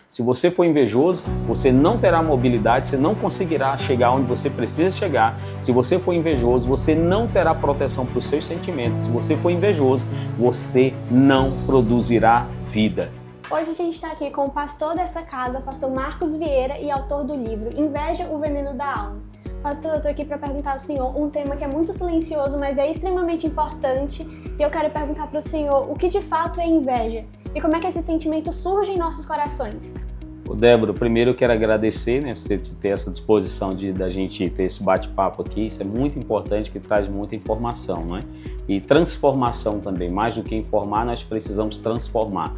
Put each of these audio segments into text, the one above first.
Se você for invejoso, você não terá mobilidade, você não conseguirá chegar onde você precisa chegar. Se você for invejoso, você não terá proteção para os seus sentimentos. Se você for invejoso, você não produzirá vida. Hoje a gente está aqui com o pastor dessa casa, pastor Marcos Vieira, e autor do livro Inveja, o Veneno da Alma. Pastor, eu estou aqui para perguntar ao senhor um tema que é muito silencioso, mas é extremamente importante. E eu quero perguntar para o senhor o que de fato é inveja e como é que esse sentimento surge em nossos corações. Débora, primeiro eu quero agradecer, você ter essa disposição da gente ter esse bate-papo aqui. Isso é muito importante, que traz muita informação, não é? E transformação também. Mais do que informar, nós precisamos transformar.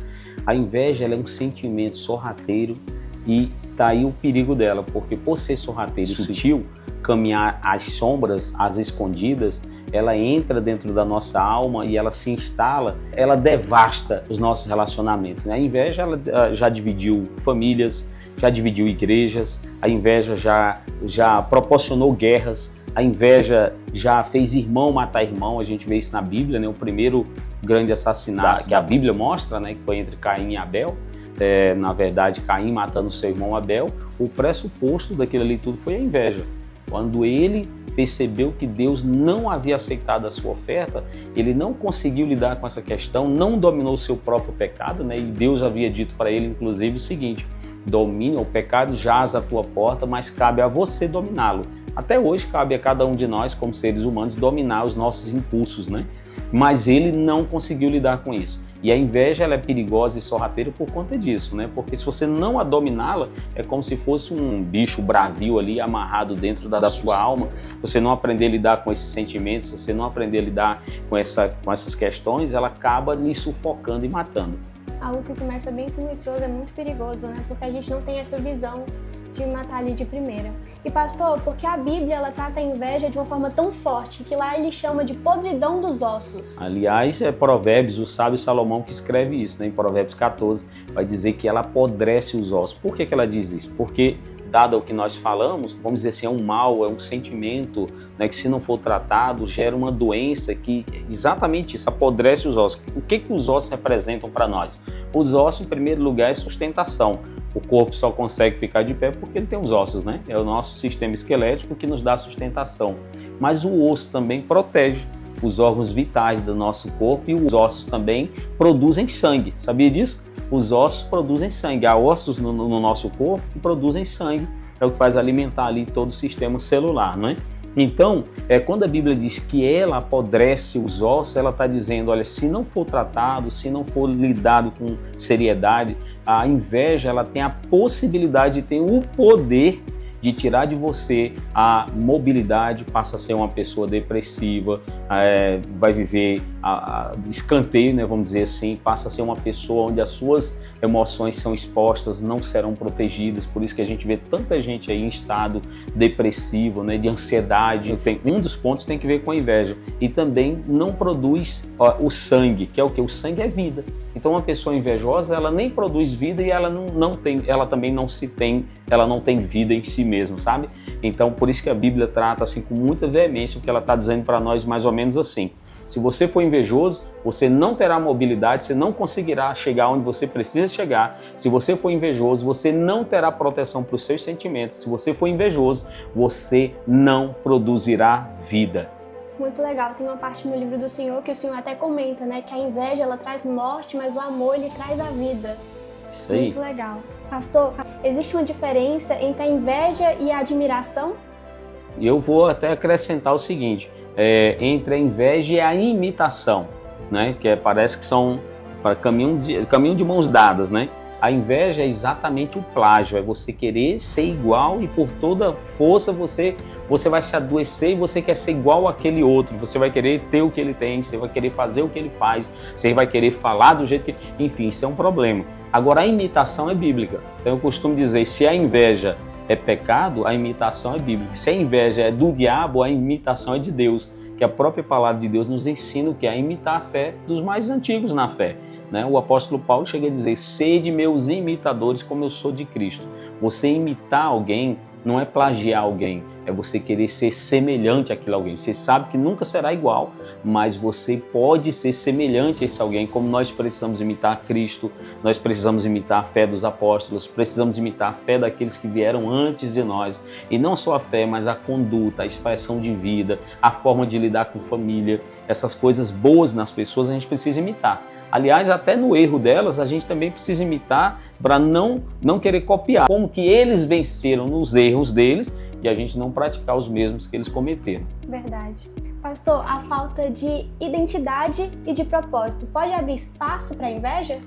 A inveja, ela é um sentimento sorrateiro e tá aí o perigo dela, porque por ser sorrateiro e sutil, caminhar às sombras, às escondidas, ela entra dentro da nossa alma e ela se instala, ela devasta os nossos relacionamentos, né? A inveja, ela já dividiu famílias, já dividiu igrejas, a inveja já proporcionou guerras, a inveja já fez irmão matar irmão. A gente vê isso na Bíblia, né? O primeiro grande assassinato que a Bíblia mostra, né? Que foi entre Caim e Abel. Na verdade, Caim matando seu irmão Abel, o pressuposto daquilo ali tudo foi a inveja. Quando ele percebeu que Deus não havia aceitado a sua oferta, ele não conseguiu lidar com essa questão, não dominou o seu próprio pecado, né? E Deus havia dito para ele, inclusive, o seguinte: domina, o pecado jaz à tua porta, mas cabe a você dominá-lo. Até hoje cabe a cada um de nós, como seres humanos, dominar os nossos impulsos, né? Mas ele não conseguiu lidar com isso. E a inveja, ela é perigosa e sorrateira por conta disso, né? Porque se você não a dominá-la, é como se fosse um bicho bravio ali amarrado dentro da sua alma. Você não aprender a lidar com esses sentimentos, você não aprender a lidar com essas questões, ela acaba lhe sufocando e matando. Algo que começa bem silencioso é muito perigoso, né? Porque a gente não tem essa visão de matar ali de primeira. E pastor, porque a Bíblia, ela trata a inveja de uma forma tão forte que lá ele chama de podridão dos ossos. Aliás, é Provérbios, o sábio Salomão que escreve isso, né? Em Provérbios 14, vai dizer que ela apodrece os ossos. Por que ela diz isso? Porque, dado o que nós falamos, vamos dizer assim, é um mal, é um sentimento, né, que se não for tratado, gera uma doença que, exatamente isso, apodrece os ossos. O que os ossos representam para nós? Os ossos, em primeiro lugar, é sustentação. O corpo só consegue ficar de pé porque ele tem os ossos, né? É o nosso sistema esquelético que nos dá sustentação. Mas o osso também protege os órgãos vitais do nosso corpo e os ossos também produzem sangue. Sabia disso? Os ossos produzem sangue. Há ossos no nosso corpo que produzem sangue. É o que faz alimentar ali todo o sistema celular, não é? Então, quando a Bíblia diz que ela apodrece os ossos, ela está dizendo, olha, se não for tratado, se não for lidado com seriedade, a inveja, ela tem a possibilidade, tem o poder de tirar de você a mobilidade, passa a ser uma pessoa depressiva, vai viver escanteio, né, vamos dizer assim, passa a ser uma pessoa onde as suas emoções são expostas, não serão protegidas. Por isso que a gente vê tanta gente aí em estado depressivo, né, de ansiedade. Um dos pontos tem que ver com a inveja. E também não produz o sangue, que é o que? O sangue é vida. Então uma pessoa invejosa, ela nem produz vida e ela não tem vida em si mesmo, sabe? Então por isso que a Bíblia trata assim com muita veemência, o que ela está dizendo para nós mais ou menos assim: se você for invejoso, você não terá mobilidade, você não conseguirá chegar onde você precisa chegar. Se você for invejoso, você não terá proteção para os seus sentimentos. Se você for invejoso, você não produzirá vida. Muito legal, tem uma parte no livro do Senhor que o Senhor até comenta, né? Que a inveja, ela traz morte, mas o amor, ele traz a vida. Isso aí. Muito legal. Pastor, existe uma diferença entre a inveja e a admiração? Eu vou até acrescentar o seguinte, entre a inveja e a imitação, né? Que parece que são para caminho de mãos dadas, né? A inveja é exatamente o plágio, é você querer ser igual e por toda força você vai se adoecer e você quer ser igual àquele outro, você vai querer ter o que ele tem, você vai querer fazer o que ele faz, você vai querer falar do jeito que... Enfim, isso é um problema. Agora, a imitação é bíblica. Então eu costumo dizer, se a inveja é pecado, a imitação é bíblica. Se a inveja é do diabo, a imitação é de Deus. Que a própria palavra de Deus nos ensina o que é imitar a fé dos mais antigos na fé. né? O apóstolo Paulo chega a dizer: sede meus imitadores como eu sou de Cristo. Você imitar alguém não é plagiar alguém, é você querer ser semelhante àquele alguém. Você sabe que nunca será igual, mas você pode ser semelhante a esse alguém, como nós precisamos imitar Cristo, nós precisamos imitar a fé dos apóstolos, precisamos imitar a fé daqueles que vieram antes de nós. E não só a fé, mas a conduta, a expressão de vida, a forma de lidar com família, essas coisas boas nas pessoas a gente precisa imitar. Aliás, até no erro delas, a gente também precisa imitar para não querer copiar. Como que eles venceram nos erros deles e a gente não praticar os mesmos que eles cometeram. Verdade. Pastor, a falta de identidade e de propósito pode abrir espaço para a inveja?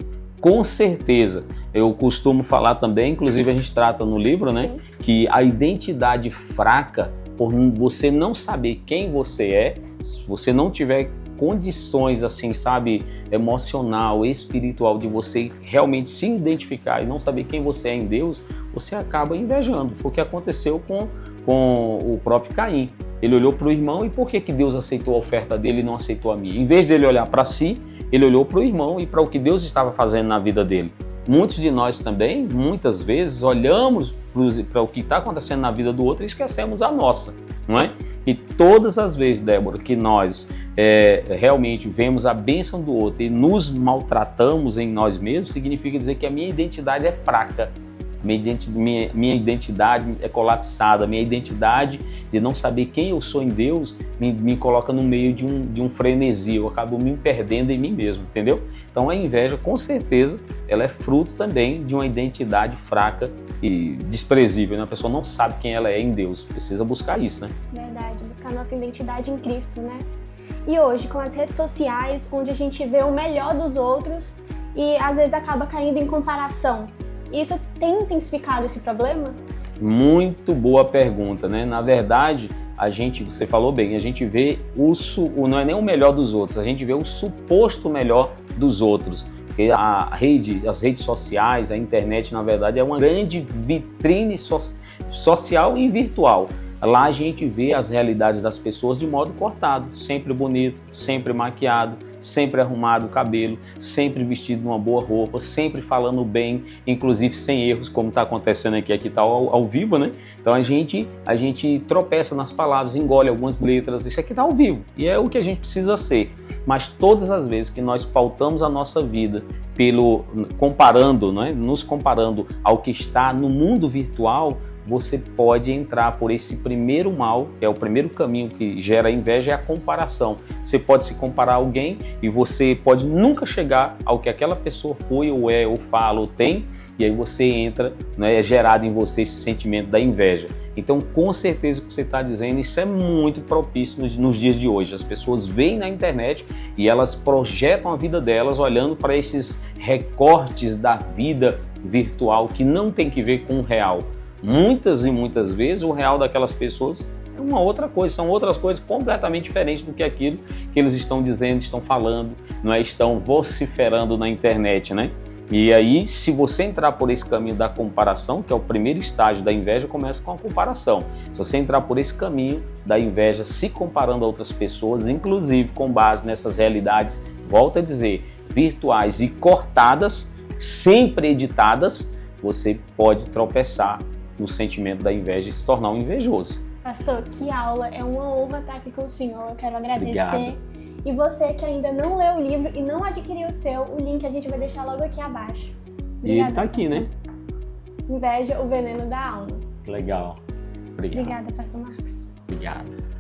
Com certeza. Eu costumo falar também, inclusive a gente trata no livro, né, que a identidade fraca, por você não saber quem você é, se você não tiver condições, assim, sabe, emocional, espiritual, de você realmente se identificar e não saber quem você é em Deus, você acaba invejando. Foi o que aconteceu com o próprio Caim. Ele olhou para o irmão e por que Deus aceitou a oferta dele e não aceitou a minha? Em vez de ele olhar para si, ele olhou para o irmão e para o que Deus estava fazendo na vida dele. Muitos de nós também, muitas vezes, olhamos para o que está acontecendo na vida do outro e esquecemos a nossa, não é? E todas as vezes, Débora, que nós realmente vemos a bênção do outro e nos maltratamos em nós mesmos, significa dizer que a minha identidade é fraca, minha identidade é colapsada, minha identidade de não saber quem eu sou em Deus me coloca no meio de um frenesi, eu acabo me perdendo em mim mesmo, entendeu? Então a inveja, com certeza, ela é fruto também de uma identidade fraca e desprezível, né? A pessoa não sabe quem ela é em Deus, precisa buscar isso, né? Verdade, buscar nossa identidade em Cristo, né? E hoje, com as redes sociais, onde a gente vê o melhor dos outros e às vezes acaba caindo em comparação, isso tem intensificado esse problema? Muito boa pergunta, né? Na verdade, você falou bem, a gente vê não é nem o melhor dos outros, a gente vê o suposto melhor dos outros. Porque as redes sociais, a internet, na verdade, é uma grande vitrine social e virtual. Lá a gente vê as realidades das pessoas de modo cortado, sempre bonito, sempre maquiado, sempre arrumado o cabelo, sempre vestido numa boa roupa, sempre falando bem, inclusive sem erros, como está acontecendo aqui está ao vivo, né? Então a gente tropeça nas palavras, engole algumas letras, isso aqui está ao vivo e é o que a gente precisa ser. Mas todas as vezes que nós pautamos a nossa vida comparando, né? Nos comparando ao que está no mundo virtual, você pode entrar por esse primeiro mal, que é o primeiro caminho que gera inveja, é a comparação. Você pode se comparar a alguém e você pode nunca chegar ao que aquela pessoa foi, ou é, ou fala, ou tem, e aí você entra, né, é gerado em você esse sentimento da inveja. Então, com certeza o que você está dizendo, isso é muito propício nos dias de hoje. As pessoas veem na internet e elas projetam a vida delas olhando para esses recortes da vida virtual que não tem que ver com o real. Muitas e muitas vezes o real daquelas pessoas é uma outra coisa, são outras coisas completamente diferentes do que aquilo que eles estão dizendo, estão falando, não é? Estão vociferando na internet, né? E aí, se você entrar por esse caminho da comparação, que é o primeiro estágio da inveja, começa com a comparação. Se você entrar por esse caminho da inveja, se comparando a outras pessoas, inclusive com base nessas realidades, volto a dizer, virtuais e cortadas, sempre editadas, você pode tropeçar no sentimento da inveja e se tornar um invejoso. Pastor, que aula! É uma honra estar aqui com o senhor, eu quero agradecer. Obrigado. E você que ainda não leu o livro e não adquiriu o seu, o link a gente vai deixar logo aqui abaixo. Obrigada, e ele tá aqui, né? Inveja, o veneno da alma. Legal. Obrigado. Obrigada, Pastor Marcos. Obrigado.